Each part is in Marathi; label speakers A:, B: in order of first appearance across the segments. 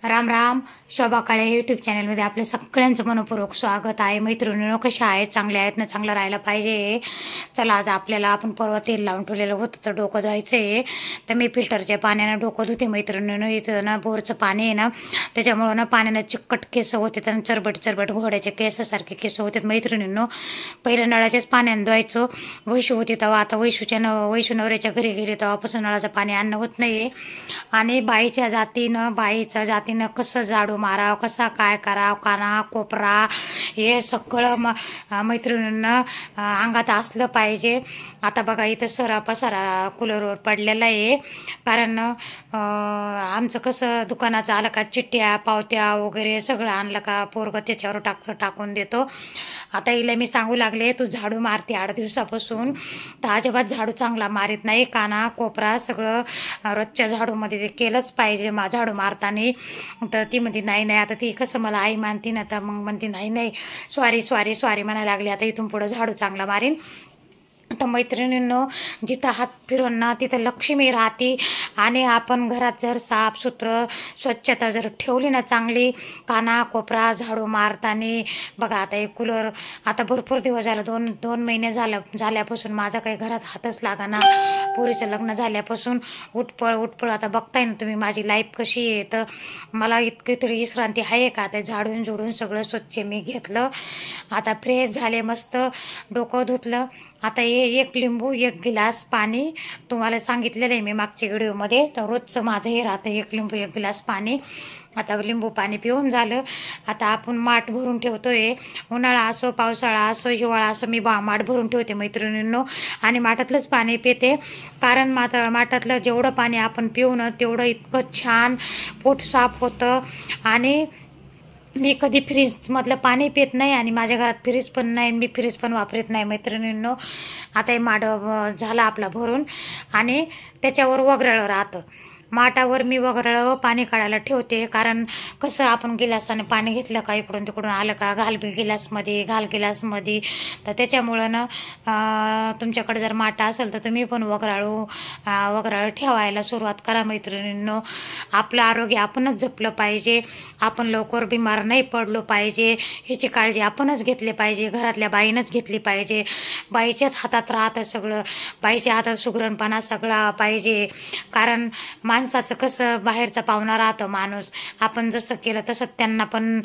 A: राम राम. शोभा काळे यूट्यूब चॅनलमध्ये आपल्या सगळ्यांचं मनपूर्वक स्वागत आहे. मैत्रिणींनो, कशा आहेत? चांगल्या आहेत ना? चांगलं राहायला पाहिजे. चला, आज आपल्याला आपण परवा तेल लावून ठेवलेलं होतं तर डोकं धुवायचं आहे. तर मी फिल्टरच्या पाण्यानं डोकं धुते मैत्रिणींनो. इथं ना बोरचं पाणी आहे ना, त्याच्यामुळं ना पाण्यानं चिकट केस होते आणि चरबट चरबट घोड्याचे केसासारखे केस होते मैत्रिणींनो. पहिल्या नळाच्याच पाण्यानं धुवायचो. वैशू होती तेव्हा, आता वैशू नवऱ्याच्या घरी गेली तेव्हापासून नळाचं पाणी आणणं होत नाही. आणि बाईच्या जातीनं कसं झाडू मारावं, कसा काय करावं, काना कोपरा हे सगळं मैत्रिणींना अंगात असलं पाहिजे. आता बघा, इथं सरा पसारा कूलरवर पडलेला आहे. कारण आमचं कसं दुकानाचं आलं का चिठ्ठ्या पावत्या वगैरे सगळं आणलं का पोरगं त्याच्यावर टाकून देतो. आता हिला मी सांगू लागले, तू झाडू मारते 8 दिवसापासून, तर अजिबात झाडू चांगला मारीत नाही. काना कोपरा सगळं रोजच्या झाडूमध्ये ते केलंच पाहिजे झाडू मारताना. तर ती म्हणते नाही. आता ती कसं मला आई मानते ना, तर मग म्हणते नाही सॉरी म्हणायला लागली. आता इथून पुढं झाडू चांगला मारीन. तर मैत्रिणींनो, जिथं हात फिरून ना तिथं लक्ष्मी राहते. आणि आपण घरात जर साफसुथरं स्वच्छता जर ठेवली ना चांगली, काना कोपरा झाडू मारताना. बघा, आता एक कूलर आता भरपूर दिवस झालं, दोन महिने झाल्यापासून माझा काही घरात हातच लागा ना. पोरीचं लग्न झाल्यापासून उठपळ आता बघताय ना तुम्ही माझी लाईफ कशी आहे. तर मला इतकी तरी विश्रांती आहे का? ते झाडून झुडून सगळं स्वच्छ मी घेतलं. आता फ्रेश झाले, मस्त डोकं धुतलं. आता एक लिंबू 1 गिलास पाणी तुम्हाला सांगितलेलं आहे मी मागच्या व्हिडिओमध्ये. तर रोजचं माझं हे राहतं, 1 लिंबू 1 गिलास पाणी. आता लिंबू पाणी पिऊन झालं. आता आपण माठ भरून ठेवतोय. उन्हाळा असो, पावसाळा असो, हिवाळा असो, मी माठ भरून ठेवते मैत्रिणींनो. आणि माठातलंच पाणी पिते. कारण माठातलं जेवढं पाणी आपण पिऊ ना तेवढं इतकं छान पोट साफ होतं. आणि मी कधी फ्रीजमधलं पाणी पित नाही आणि माझ्या घरात फ्रीज पण नाही, मी फ्रीज पण वापरत नाही मैत्रिणींनो. आता हे माठ झालं आपला भरून. आणि त्याच्यावर वगळं राहतं. माठावर मी वगळं पाणी काढायला ठेवते. कारण कसं आपण गिलासाने पाणी घेतलं का, इकडून तिकडून आलं का, घाल गिलासमध्ये. तर त्याच्यामुळं ना तुमच्याकडे जर माठ असेल तर तुम्ही पण वगराळू ठेवायला सुरुवात करा मैत्रिणींनो. आपलं आरोग्य आपणच जपलं पाहिजे. आपण लवकर बिमार नाही पडलो पाहिजे, ह्याची काळजी आपणच घेतली पाहिजे. घरातल्या बाईनंच घेतली पाहिजे. बाईच्याच हातात राहतं सगळं. बाईच्या हातात सुगरणपणा सगळा पाहिजे. कारण माणसाचं कसं बाहेरचा पाहुणा राहतं माणूस, आपण जसं केलं तसं त्यांना पण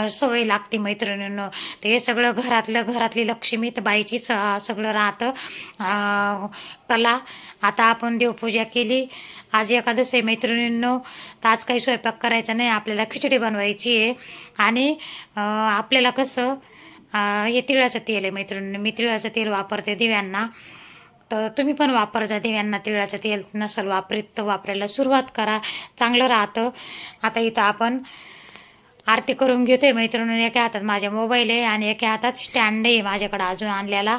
A: सवय लागते मैत्रिणींनो. तर हे सगळं घरातली लक्ष्मी तर बाईची सगळं राहतं कला. आता आपण देवपूजा केली. आज एकादश आहे मैत्रिणींनो. तर आज काही स्वयंपाक करायचा नाही, आपल्याला खिचडी बनवायची आहे. आणि आपल्याला कसं हे तिळाचं तेल आहे मैत्रिणींनो. मी तिळाचं तेल वापरते दिव्यांना. तर तुम्ही पण वापरा. दिव्यांना तिळाचं तेल नसेल वापरीत तर वापरायला सुरुवात करा, चांगलं राहतं. आता इथं आपण आरती करून घेतोय मैत्रिणीने. एका हातात माझ्या मोबाईल आहे आणि एका हातात स्टँड आहे माझ्याकडं अजून आणलेला.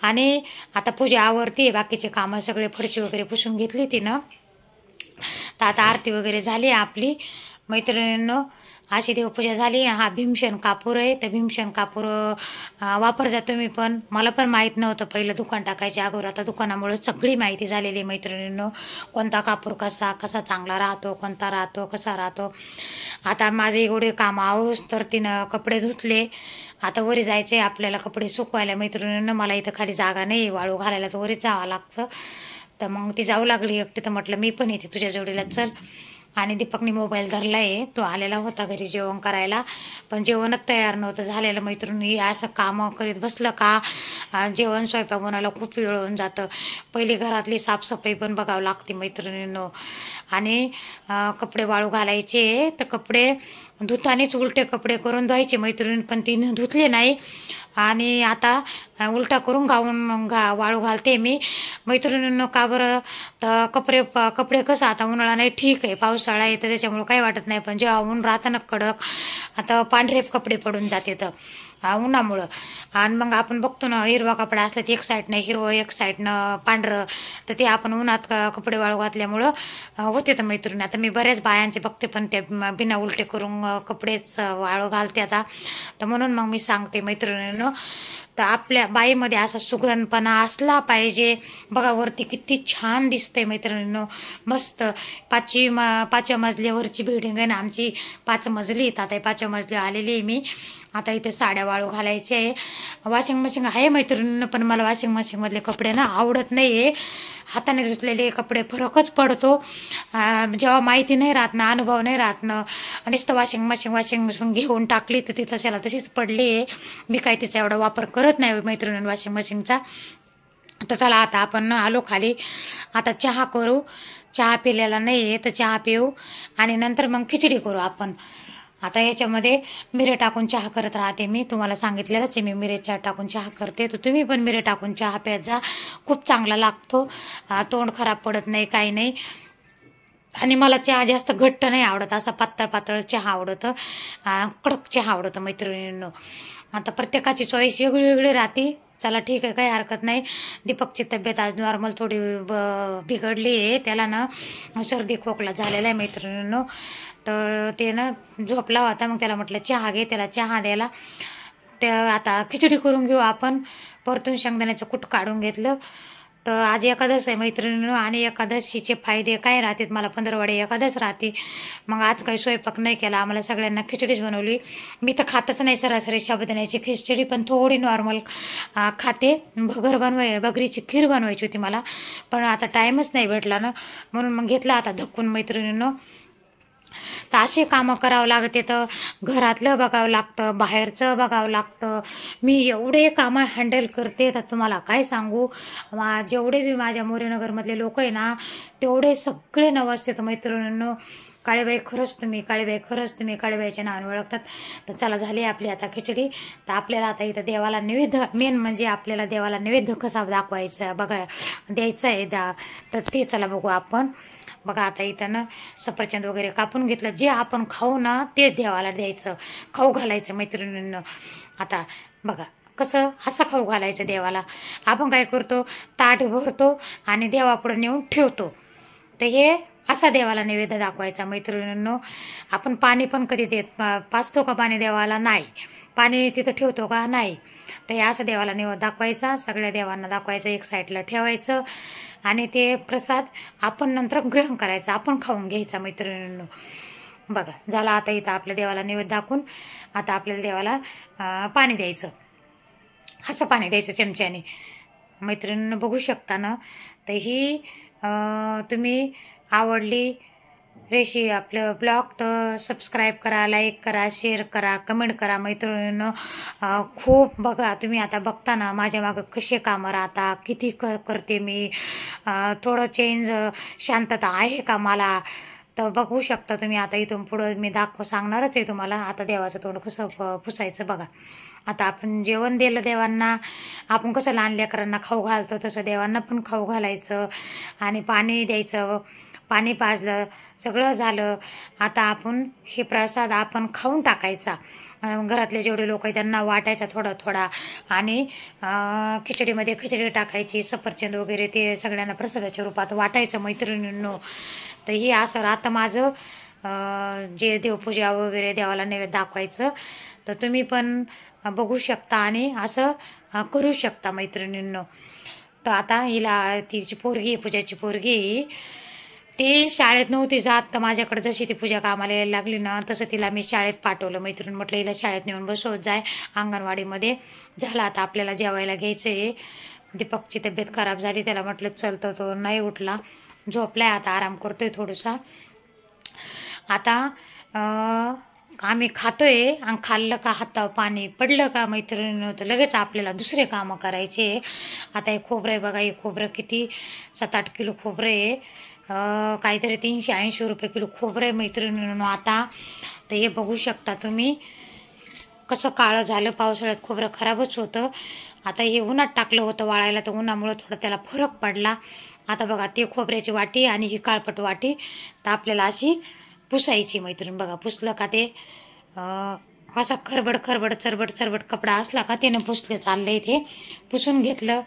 A: आणि आता पूजा आवरती आहे. बाकीचे कामं सगळे फरशी वगैरे पुसून घेतली तिनं. तर आता आरती वगैरे झाली आपली मैत्रिणींनो. अशी देवपूजा झाली. हा भीमसेन कापूर आहे. तर भीमसेन कापूर वापरजा तुम्ही पण. मला पण माहीत नव्हतं पहिलं दुकान टाकायच्या अगोदर. आता दुकानामुळे सगळी माहिती झालेली मैत्रिणींनो. कोणता कापूर कसा चांगला राहतो, कोणता राहतो, कसा राहतो. आता माझे एवढे कामं आवरूच तर तिनं कपडे धुतले. आता वरी जायचे आपल्याला कपडे सुकवायला मैत्रिणींनो. मला इथं खाली जागा नाही वाळू घालायला, तर वरीच जावं लागतं. तर मग ती जाऊ लागली एकटी. तर म्हटलं मी पण येते तुझ्या जोडीला, चल. आणि दीपकने मोबाईल धरला आहे. तो आलेला होता घरी जेवण करायला, पण जेवणच तयार नव्हतं झालेलं मैत्रिणी. असं कामं करीत बसलं का जेवण स्वयंपाक बनायला खूप वेळ होऊन जातं. पहिली घरातली साफसफाई पण बघावं लागते मैत्रिणींनो. आणि कपडे वाळू घालायचे. तर कपडे धुतानीच उलटे कपडे करून धुवायचे मैत्रिणी, पण तिने धुतले नाही. आणि आता उलटा करून वाळू घालते मी मैत्रिणींनो. का बरं? तर कपडे कसं आता उन्हाळा नाही, ठीक आहे, पावसाळा आहे तर त्याच्यामुळं काही वाटत नाही. पण जेव्हा ऊन राहतं ना कडक, आता पांढरे कपडे पडून जाते तर उन्हामुळं. आणि मग आपण बघतो ना, हिरवा कपडा असला तर एक साईडनं हिरवं एक साईडनं पांढरं, तर ते आपण उन्हात कपडे वाळू घातल्यामुळं होते तर मैत्रिणी. आता मी बऱ्याच बायांचे बघते पण ते बिना उलटे करून कपडेच वाळू घालते आता. तर म्हणून मग मी सांगते मैत्रिणींनो, तर आपल्या बाईमध्ये असा सुगरणपणा असला पाहिजे. बघा वरती किती छान दिसतंय मैत्रिणींनो, मस्त. पाचव्या मजल्यावरची बिल्डिंग आहे ना आमची, 5 मजली. आता 5व्या मजली आलेली आहे मी. आता इथे साड्या वाळू घालायचे आहे. वॉशिंग मशीन आहे मैत्रिणींनो, पण मला वॉशिंग मशीनमधले कपडे ना आवडत नाही आहे. हाताने धुतलेले कपडे फरकच पडतो. जेव्हा माहिती नाही राहत ना, अनुभव नाही राहत ना, नुसतं वॉशिंग मशीन घेऊन टाकली तर ती तशाला तशीच पडली आहे. मी काही तिचा एवढा वापर करत नाही मैत्रिणी वॉशिंग मशीनचा. तर चला आता आपण आलो खाली. आता चहा करू. चहा पिलेला नाही आहे तर चहा पिऊ आणि नंतर मग खिचडी करू आपण. आता याच्यामध्ये मिरे टाकून चहा करत राहते मी, तुम्हाला सांगितलेलंच आहे मी मिरे चहा टाकून चहा करते. तर तुम्ही पण मिरे टाकून चहा प्यात जा, खूप चांगला लागतो. तोंड खराब पडत नाही, काही नाही. आणि मला चहा जास्त घट्ट नाही आवडत, असा पातळ पातळ चहा आवडतं, कडक चहा आवडतं मैत्रिणींनो. आता प्रत्येकाची चॉईस वेगळी वेगळी राहते. चला ठीक आहे, काही हरकत नाही. दीपकची तब्येत आज नॉर्मल थोडी बिघडली आहे. त्याला ना सर्दी खोकला झालेला आहे मैत्रिणींनो. तर ते ना झोपला होता, मग त्याला म्हटलं चहा घे. त्याला चहा द्यायला त्या आता खिचडी करून घेऊ आपण. परतून शेंगदाण्याचं कूट काढून घेतलं. तर आज एकादश आहे मैत्रिणींनो, आणि एकादशीचे फायदे काय राहतात, मला पंधरवडे एकादश राहते. मग आज काही स्वयंपाक नाही केला, आम्हाला सगळ्यांना खिचडीच बनवली. मी तर खातच नाही सरासरी साबुदाण्याची खिचडी, पण थोडी नॉर्मल खाते. बगरीची खीर बनवायची होती मला, पण आता टाईमच नाही भेटला ना, म्हणून मग घेतला आता धक्कून मैत्रिणींनो. तर असे कामं करावं लागते. तर घरातलं बघावं लागतं, बाहेरचं बघावं लागतं. मी एवढे कामं हँडल करते तर तुम्हाला काय सांगू. जेवढे बी माझ्या मोरेनगरमधले लोक आहे ना, तेवढे सगळे नवसते मैत्रिणींनो. काळेबाई खरंच तुम्ही, काळेबाई खरंच तुम्ही, काळेबाईच्या नावाने ओळखतात. तर चला झाली आपली आता खिचडी. तर आपल्याला आता इथं देवाला नैवेद्य, मेन म्हणजे आपल्याला देवाला नैवेद्य कसा दाखवायचा बघा, द्यायचा आहे तर ते चला बघू आपण. बघा आता इथं ना सफरचंद वगैरे कापून घेतलं. जे आपण खाऊ ना तेच देवाला द्यायचं, खाऊ घालायचं मैत्रिणींना. आता बघा कसं असं खाऊ घालायचं देवाला. आपण काय करतो, ताट भरतो आणि देवापुढे नेऊन ठेवतो. तर हे असा देवाला नैवेद्य दाखवायचा मैत्रिणींनो. आपण पाणी पण कधी देत पाचतो का पाणी देवाला? नाही. पाणी तिथं ठेवतो का? नाही. तर हे असं देवाला नैवेद्य दाखवायचा, सगळ्या देवांना दाखवायचं, एक साईडला ठेवायचं आणि ते प्रसाद आपण नंतर ग्रहण करायचा, आपण खाऊन घ्यायचा मैत्रिणींनो. बघा झाला आता इथं आपल्या देवाला नैवेद्य दाखवून. आता आपल्याला देवाला पाणी द्यायचं, असं पाणी द्यायचं चमच्याने मैत्रिणींनो. बघू शकता ना. तर ही तुम्ही आवडली आपलं ब्लॉग तर सबस्क्राईब करा, लाईक करा, शेअर करा, कमेंट करा मैत्रिणींनो. खूप बघा तुम्ही आता बघता ना माझ्या मागं कसे कामं राहता, किती करते मी. थोडं चेंज, शांतता आहे का मला, तर बघू शकता तुम्ही. आता इथून पुढं मी सांगणारच आहे तुम्हाला. आता देवाचं तोंड कसं पुसायचं बघा. आता आपण जेवण दिलं देवांना, आपण कसं लहान लेकरांना खाऊ घालतो तसं देवांना पण खाऊ घालायचं आणि पाणी द्यायचं. पाणी पाजलं, सगळं झालं. आता आपण हे प्रसाद आपण खाऊन टाकायचा. घरातले जेवढे लोक आहेत त्यांना वाटायचा थोडा थोडा आणि खिचडीमध्ये खिचडी टाकायची, सफरचंद वगैरे ते सगळ्यांना प्रसादाच्या रूपात वाटायचं मैत्रिणींनो. तर हे असं राहतं माझं, जे देवपूजा वगैरे देवाला नैवेद्य दाखवायचं. तर तुम्ही पण बघू शकता आणि असं करू शकता मैत्रिणींनो. तर आता हिला तिची पोरगी, पूजाची पोरगी, ती शाळेत नव्हती जात, तर माझ्याकडे जशी ती पूजा कामाला यायला लागली ना तसं तिला मी शाळेत पाठवलं मैत्रीण. म्हटलं हिला शाळेत नेऊन बसवत जाय अंगणवाडीमध्ये. झालं आता आपल्याला जेवायला घ्यायचं आहे. दीपकची तब्येत खराब झाली, त्याला म्हटलं चल, तर तो नाही उठला, झोपलाय, आता आराम करतोय थोडंसा. आता आम्ही खातोय आणि खाल्लं का हातावर पाणी पडलं का मैत्रिणीनं तर लगेच आपल्याला दुसरे कामं करायचे. आता हे खोबरं आहे बघा, हे खोबरं किती 7-8 किलो खोबरं आहे. काहीतरी 380 रुपये किलो खोबरं आहे मैत्रिणींनो आता. तर हे बघू शकता तुम्ही कसं काळं झालं. पावसाळ्यात खोबरं खराबच होतं. आता हे उन्हात टाकलं होतं वाळायला, तर उन्हामुळं थोडं त्याला फरक पडला. आता बघा ते खोबऱ्याची वाटी आणि ही काळपट वाटी तर आपल्याला अशी पुसायची मैत्रीण. बघा पुसलं का ते असा खरबड चरबट कपडा असला का त्यानं पुसलं चाललं. इथे पुसून घेतलं.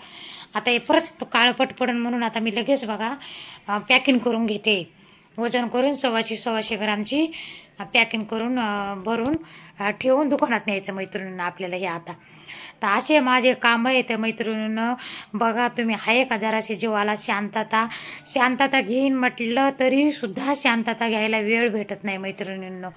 A: आता हे परत काळपट पडून म्हणून आता मी लगेच बघा पॅकिंग करून घेते. वजन करून 125 ग्रामची पॅकिंग करून भरून ठेवून दुकानात न्यायचं मैत्रिणींना आपल्याला. हे आता तर असे माझे कामं येते मैत्रिणींनो. बघा तुम्ही आहे का जराशी जीवाला शांतता घेईन म्हटलं तरी सुद्धा शांतता घ्यायला वेळ भेटत नाही मैत्रिणींनो.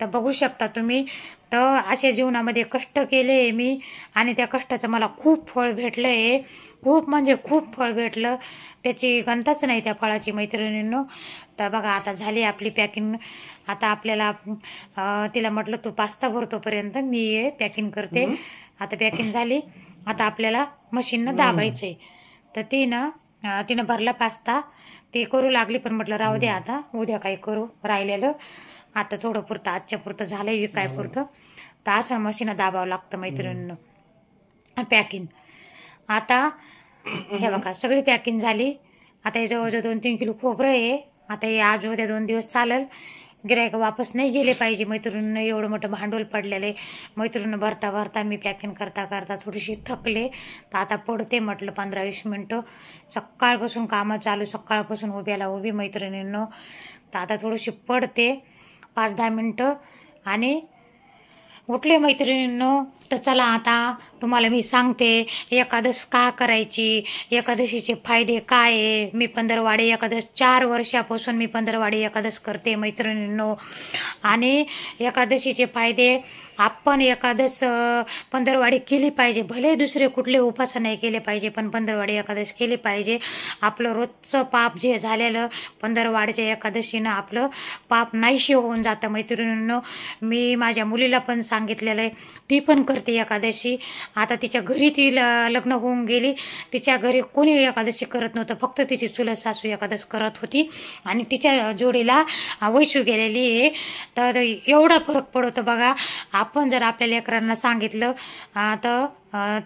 A: तर बघू शकता तुम्ही. तर अशा जीवनामध्ये कष्ट केले मी आणि त्या कष्टाचं मला खूप फळ भेटलं आहे. खूप म्हणजे खूप फळ भेटलं, त्याची गंताच नाही त्या फळाची मैत्रिणींनो. तर बघा आता झाली आपली पॅकिंग. आता आपल्याला तिला म्हटलं तू पास्ता भरतोपर्यंत मी पॅकिंग करते. आता पॅकिंग झाली. आता आपल्याला मशीननं दाबायचं आहे. तर तिनं भरला पास्ता. ती करू लागली पण म्हटलं राहू दे आता, उद्या काही करू राहिलेलं. आता थोडं पुरतं आजच्या पुरतं झालंय विकाय पुरतं. तर असं मशीनं दाबावं लागतं मैत्रिणींनो पॅकिंग. आता हे बघा सगळी पॅकिंग झाली. आता हे जवळजवळ 2-3 किलो खोबरं आहे. आता हे आज उद्या 2 दिवस चालेल. गिरायक वापस नाही गेले पाहिजे मैत्रिणींनो. एवढं मोठं भांडवल पडलेलं आहे मैत्रिणींनो. भरता मी पॅकिंग करता थोडीशी थकले. तर आता पडते म्हटलं 15-20 मिनटं. सकाळपासून कामं चालू, सकाळपासून उभी मैत्रिणींनो. तर आता थोडीशी पडते 5-10 मिनटं आणि उठले मैत्रिणींनो. तर चला आता तुम्हाला मी सांगते एकादश का करायची, एकादशीचे फायदे काय आहे. मी पंधरवाडी एकादश 4 वर्षापासून मी पंधरवाडी एकादश करते मैत्रिणींनो. आणि एकादशीचे फायदे, आपण एकादश पंधरवाडी केली पाहिजे. भले दुसरे कुठले उपास नाही केले पाहिजे पण पंधरवाडी एकादश केली पाहिजे. आपलं रोजचं पाप जे झालेलं पंधरवाडीच्या एकादशीनं आपलं पाप नाहीशी होऊन जातं मैत्रिणींनो. मी माझ्या मुलीला पण सांगितलेलं आहे, ती पण करते एकादशी. आता तिच्या घरी ती लग्न होऊन गेली. तिच्या घरी कोणी एकादशी करत नव्हतं, फक्त तिची चुलत सासू एकादश करत होती आणि तिच्या जोडीला वैशू गेलेली आहे. तर एवढा फरक पडतो बघा. आपण जर आपल्या लेकरांना सांगितलं तर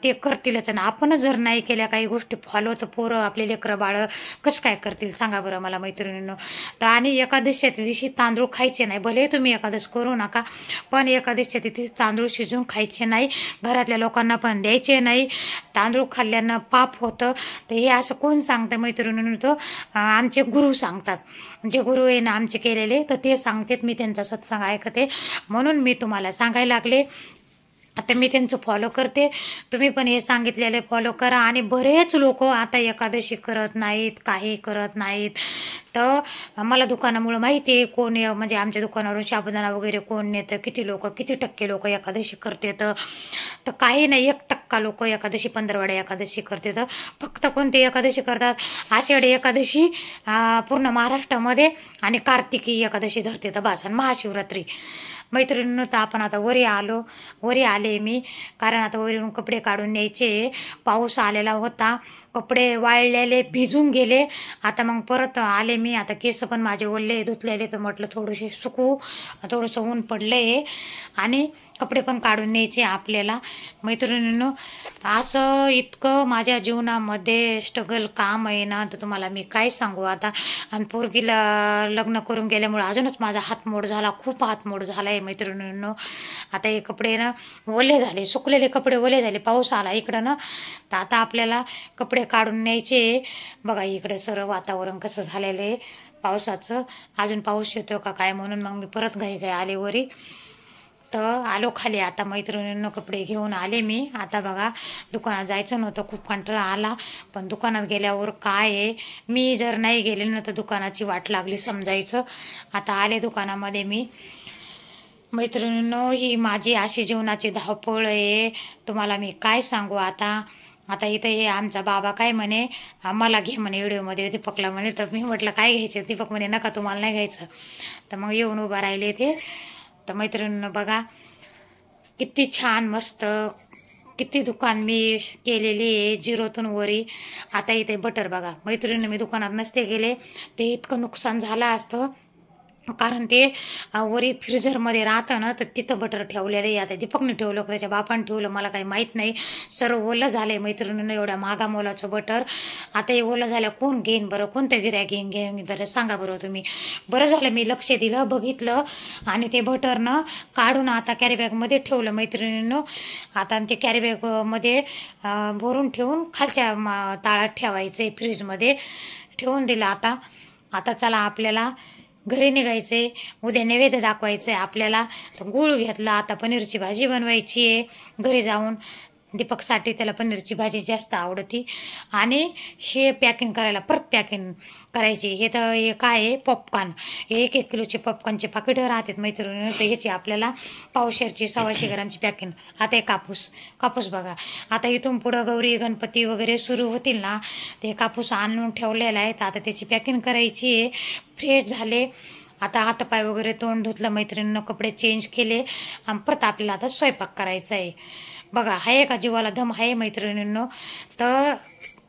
A: ते करतीलच. आणि आपणच जर नाही केल्या काही गोष्टी फॉलो तर पोरं आपले लेकरं बाळं कसं काय करतील सांगा बरं मला मैत्रिणींनो. तर आणि एकादशीच्या दिवशी तांदूळ खायचे नाही. भले तुम्ही एकादश करू नका पण एकादशीच्या दिवशी तांदूळ शिजून खायचे नाही. घरातल्या लोकांना पण द्यायचे नाही. तांदूळ खाल्ल्यानं पाप होतं. तर हे असं कोण सांगतं मैत्रिणींनो? तो आमचे गुरु सांगतात. जे गुरु आहे ना आमचे केलेले, तर ते सांगतात. मी त्यांचा सत्संग ऐकते म्हणून मी तुम्हाला सांगायला लागले. आता मी त्यांचं फॉलो करते. तुम्ही पण हे सांगितलेले फॉलो करा. आणि बरेच लोक आता एकादशी करत नाहीत, काही करत नाहीत. तर मला दुकानामुळं माहिती आहे कोण म्हणजे आमच्या दुकानावरून साबुदाणा वगैरे कोण नेतं, किती टक्के लोक एकादशी करतात. तर काही नाही, 1% लोक एकादशी पंधरवाडी एकादशी करतात. फक्त कोणते एकादशी करतात, आषाढी एकादशी पूर्ण महाराष्ट्रामध्ये आणि कार्तिकी एकादशी धरते बस, आणि महाशिवरात्री. मैत्रिणींनो तर आपण आता वरी आले मी, कारण आता वरीवरून कपडे काढून न्यायचे. पाऊस आलेला होता, कपडे वाळलेले भिजून गेले. आता मग परत आले मी. आता केस पण माझे ओले धुतलेले, तर म्हटलं थोडेसे सुकू, थोडंसं ऊन पडले आणि कपडे पण काढून न्यायचे आपल्याला. मैत्रिणींनो असं इतकं माझ्या जीवनामध्ये स्ट्रगल काम आहे ना, तर तुम्हाला मी काय सांगू आता. आणि पोरगीला लग्न करून गेल्यामुळे अजूनच माझा हातमोड झाला, खूप हातमोड झाला आहे मैत्रिणींनो. आता हे कपडे ना ओले झाले, सुकलेले कपडे ओले झाले, पाऊस आला इकडं ना. तर आता आपल्याला कपडे काढून न्यायचे. बघा इकडे सर्व वातावरण कसं झालेलं आहे पावसाचं. अजून पाऊस येतो का काय म्हणून मग मी परत घाई आले वरी. तर आलो खाली. आता मैत्रिणींनो कपडे घेऊन आले मी. आता बघा दुकानात जायचं नव्हतं, खूप कंटाळा आला. पण दुकानात गेल्यावर काय आहे, मी जर नाही गेले ना तर दुकानाची वाट लागली समजायचं. आता आले दुकानामध्ये मी. मैत्रिणींनो ही माझी अशी जीवनाची धावपळ आहे, तुम्हाला मी काय सांगू आता. आता इथं हे आमचा बाबा काय म्हणे, मला घे म्हणे व्हिडिओमध्ये दीपकला म्हणे. तर मी म्हटलं काय घ्यायचं, दीपक म्हणे नका तुम्हाला नाही घ्यायचं. तर मग येऊन उभा राहिले ते. तर मैत्रिणींनो बघा किती छान मस्त किती दुकान मी केलेली आहे झिरोतून वरी. आता इथे बटर बघा मैत्रिणींनो, मी दुकानात नसते गेले ते इतकं नुकसान झालं असतं, कारण ते वरी फ्रीजरमध्ये राहतं ना, तर तिथं बटर ठेवलेलं आहे. आता दीपकने ठेवलं, त्याच्या बापाने ठेवलं, मला काही माहीत नाही. सर्व ओलं झालं आहे मैत्रिणीनं, एवढ्या महागा मोलाचं बटर. आता हे ओलं झालं कोण घेईन बरं, कोणतं गिऱ्हाईक घेईन बरं सांगा बरं तुम्ही. बरं झालं मी लक्ष दिलं, बघितलं आणि ते बटरनं काढून आता कॅरीबॅगमध्ये ठेवलं मैत्रिणीनं. आता ते कॅरीबॅगमध्ये भरून ठेवून खालच्या ताळात ठेवायचं आहे, फ्रीजमध्ये ठेवून दिलं. आता चला आपल्याला घरी निघायचे, उद्या नैवेद्य दाखवायचं आहे आपल्याला. तर गूळ घेतला, आता पनीरची भाजी बनवायची आहे घरी जाऊन. दीपकसाठी त्याला पनीरची भाजी जास्त आवडती. आणि हे पॅकिंग करायला परत पॅकिंग करायची. हे तर हे काय आहे, पॉपकॉर्न. 1-1 किलोचे पॉपकॉर्नचे पाकिटं राहतात मैत्रिणी. तर ह्याची आपल्याला पावशेरची 125 ग्रामची पॅकिंग. आता हे कापूस बघा. आता इथून पुढं गौरी गणपती वगैरे सुरू होतील ना, ते कापूस आणून ठेवलेला आहे. तर आता त्याची पॅकिंग करायची आहे. फ्रेश झाले. आता हातपाय वगैरे तोंड धुतलं मैत्रिणीनं, कपडे चेंज केले आणि परत आपल्याला आता स्वयंपाक करायचा आहे. बघा, आहे का जीवाला दम आहे मैत्रिणींनो. तर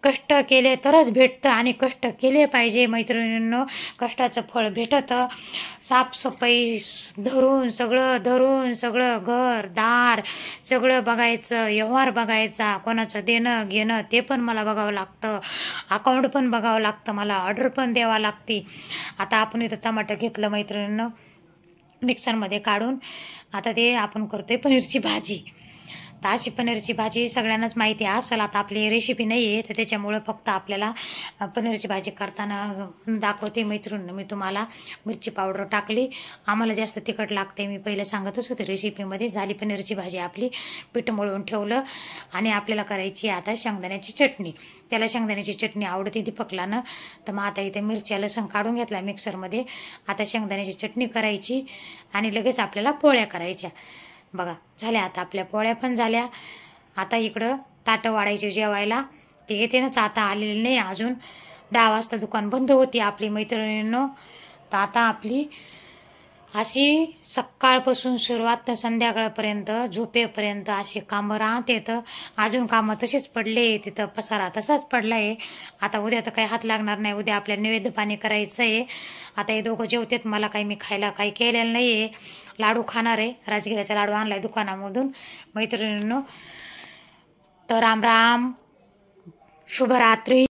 A: कष्ट केले तरच भेटतं आणि कष्ट केले पाहिजे मैत्रिणींनो. कष्टाचं फळ भेटतं. साफसफाई धरून सगळं घर दार सगळं बघायचं, व्यवहार बघायचा, कोणाचं देणं घेणं ते पण मला बघावं लागतं, अकाउंट पण बघावं लागतं, मला ऑर्डर पण द्यावा लागते. आता आपण इथं टमाटर घेतलं मैत्रिणींनो मिक्सरमध्ये काढून. आता ते आपण करतोय पनीरची भाजी. तर अशी पनीरची भाजी सगळ्यांनाच माहिती असेल. आता आपली रेसिपी नाही आहे, तर त्याच्यामुळं फक्त आपल्याला पनीरची भाजी करताना दाखवते मैत्रिणी. मी तुम्हाला मिरची पावडर टाकली. आम्हाला जास्त तिखट लागते, मी पहिले सांगतच होते रेसिपीमध्ये. झाली पनीरची भाजी आपली. पीठ मळून ठेवलं आणि आपल्याला करायची आता शेंगदाण्याची चटणी. त्याला शेंगदाण्याची चटणी आवडते दीपकला ना. तर मग आता इथे मिरच्या लसूण काढून घेतला मिक्सरमध्ये. आता शेंगदाण्याची चटणी करायची आणि लगेच आपल्याला पोळ्या करायच्या. बघा, झाल्या आता आपल्या पोळ्या पण झाल्या. आता इकडं ताटं वाढायचे जेवायला. ते येतेनच आता आलेले नाही अजून. 10 वाजता दुकान बंद होती आपली मैत्रिणींनो. तर आता आपली अशी सकाळपासून सुरुवात तर संध्याकाळपर्यंत झोपेपर्यंत अशी कामं राहते. तर अजून कामं तसेच पडले. तिथं पसारा तसाच पडला आहे. आता उद्या तर काही हात लागणार नाही. उद्या आपल्याला नैवेद्य पाणी करायचं आहे. आता हे दोघं जेवतात. मला मी खायला काही केलेलं नाही आहे. लाडू खाणार आहे. राजगिऱ्याचा लाडू आणला आहे दुकानामधून मैत्रिणींनो. तर राम राम, शुभरात्री.